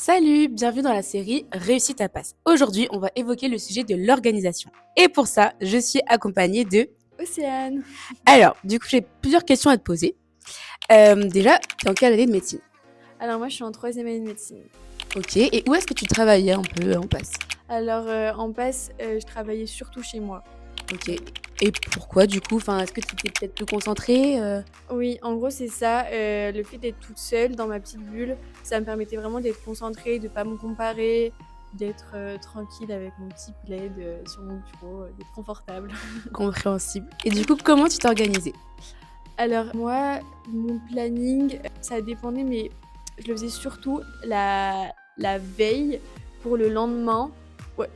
Salut, bienvenue dans la série Réussite à passe. Aujourd'hui, on va évoquer le sujet de l'organisation. Et pour ça, je suis accompagnée de... Océane. Alors, du coup, j'ai plusieurs questions à te poser. Déjà, t'es en quelle année de médecine? Alors moi je suis en 3e année de médecine. Ok, et où est-ce que tu travaillais un peu en passe? Alors en passe, je travaillais surtout chez moi. Ok, et pourquoi du coup? Enfin, est-ce que tu étais peut-être plus concentrée Oui, en gros c'est ça, le fait d'être toute seule dans ma petite bulle, ça me permettait vraiment d'être concentrée, de pas me comparer, d'être tranquille avec mon petit plaid sur mon bureau, d'être confortable. Compréhensible. Et du coup, comment tu t'es organisée? Alors moi, mon planning, ça dépendait, mais je le faisais surtout la veille pour le lendemain. Ouais,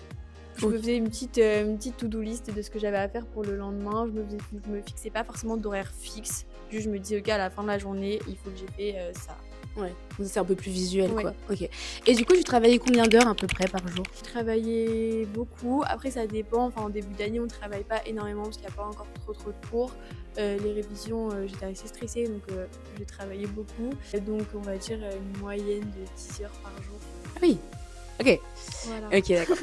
je me Ok, faisais une petite to-do list de ce que j'avais à faire pour le lendemain. Je me fixais pas forcément d'horaire fixe. Juste, je me dis, OK, à la fin de la journée, il faut que j'ai fait ça. ouais, donc c'est un peu plus visuel, Ouais. quoi. Ok. Et du coup, tu travaillais combien d'heures à peu près par jour? Je travaillais beaucoup. Après, ça dépend. Enfin, en début d'année, on ne travaille pas énormément parce qu'il n'y a pas encore trop de cours. Les révisions, j'étais assez stressée, donc j'ai travaillé beaucoup. Et donc, on va dire une moyenne de 10 heures par jour. Ah oui, ok. Voilà. Ok, d'accord.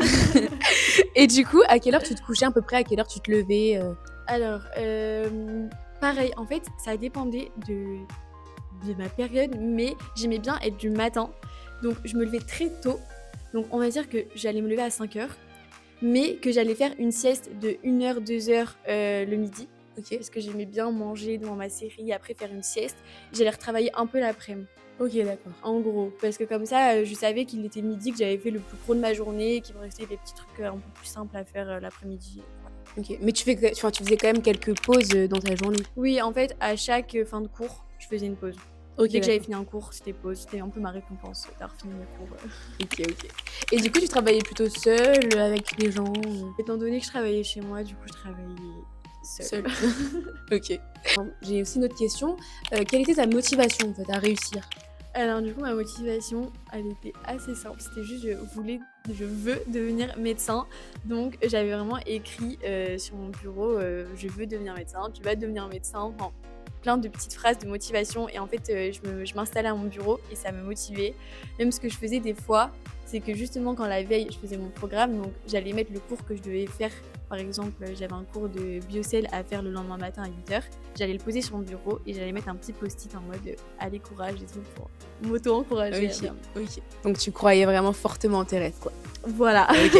Et du coup, à quelle heure tu te couchais à peu près? À quelle heure tu te levais Alors, pareil, en fait, ça dépendait de ma période, mais j'aimais bien être du matin. Donc, je me levais très tôt. Donc, on va dire que j'allais me lever à 5 heures, mais que j'allais faire une sieste de 1 heure, 2 heures le midi. Ok. Parce que j'aimais bien manger devant ma série, après faire une sieste. J'allais retravailler un peu l'après-midi. Ok, d'accord. En gros, parce que comme ça, je savais qu'il était midi, que j'avais fait le plus gros de ma journée, et qu'il me restait des petits trucs un peu plus simples à faire l'après-midi. Voilà. Ok, mais tu faisais quand même quelques pauses dans ta journée. Oui, en fait, à chaque fin de cours, je faisais une pause. Ok, Dès que j'avais d'accord. fini un cours, c'était pause. C'était un peu ma récompense d'avoir fini mes cours. Ok, ok. Et du coup, tu travaillais plutôt seule, avec les gens Étant donné que je travaillais chez moi, du coup, je travaillais seule. Ok. J'ai aussi une autre question. Quelle était ta motivation en fait à réussir? Alors du coup, ma motivation, elle était assez simple. C'était juste, je veux devenir médecin. Donc j'avais vraiment écrit sur mon bureau, je veux devenir médecin, tu vas devenir médecin. Enfin, plein de petites phrases de motivation. Et en fait, je m'installais à mon bureau et ça me motivait. Même ce que je faisais des fois, c'est que justement quand la veille, je faisais mon programme, donc j'allais mettre le cours que je devais faire. Par exemple, j'avais un cours de biocell à faire le lendemain matin à 8 heures. J'allais le poser sur mon bureau et j'allais mettre un petit post-it en mode allez, courage et tout pour m'auto-encourager. Ok, ok. Donc tu croyais vraiment fortement en tes rêves, quoi. Voilà. Ok.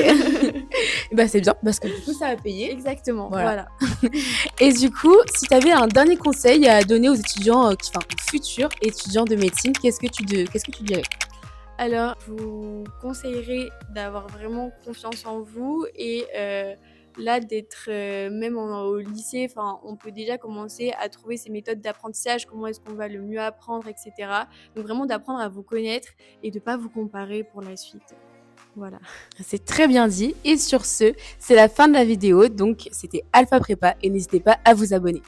Et bah c'est bien parce que du coup ça a payé. Exactement. Voilà. Voilà. Et du coup, si tu avais un dernier conseil à donner aux étudiants, enfin aux futurs étudiants de médecine, qu'est-ce que tu dirais? Alors, je vous conseillerais d'avoir vraiment confiance en vous et là d'être même au lycée, enfin, on peut déjà commencer à trouver ses méthodes d'apprentissage, comment est-ce qu'on va le mieux apprendre, etc. Donc vraiment d'apprendre à vous connaître et de pas vous comparer pour la suite. Voilà. C'est très bien dit. Et sur ce, c'est la fin de la vidéo. Donc c'était Alpha Prépa et n'hésitez pas à vous abonner.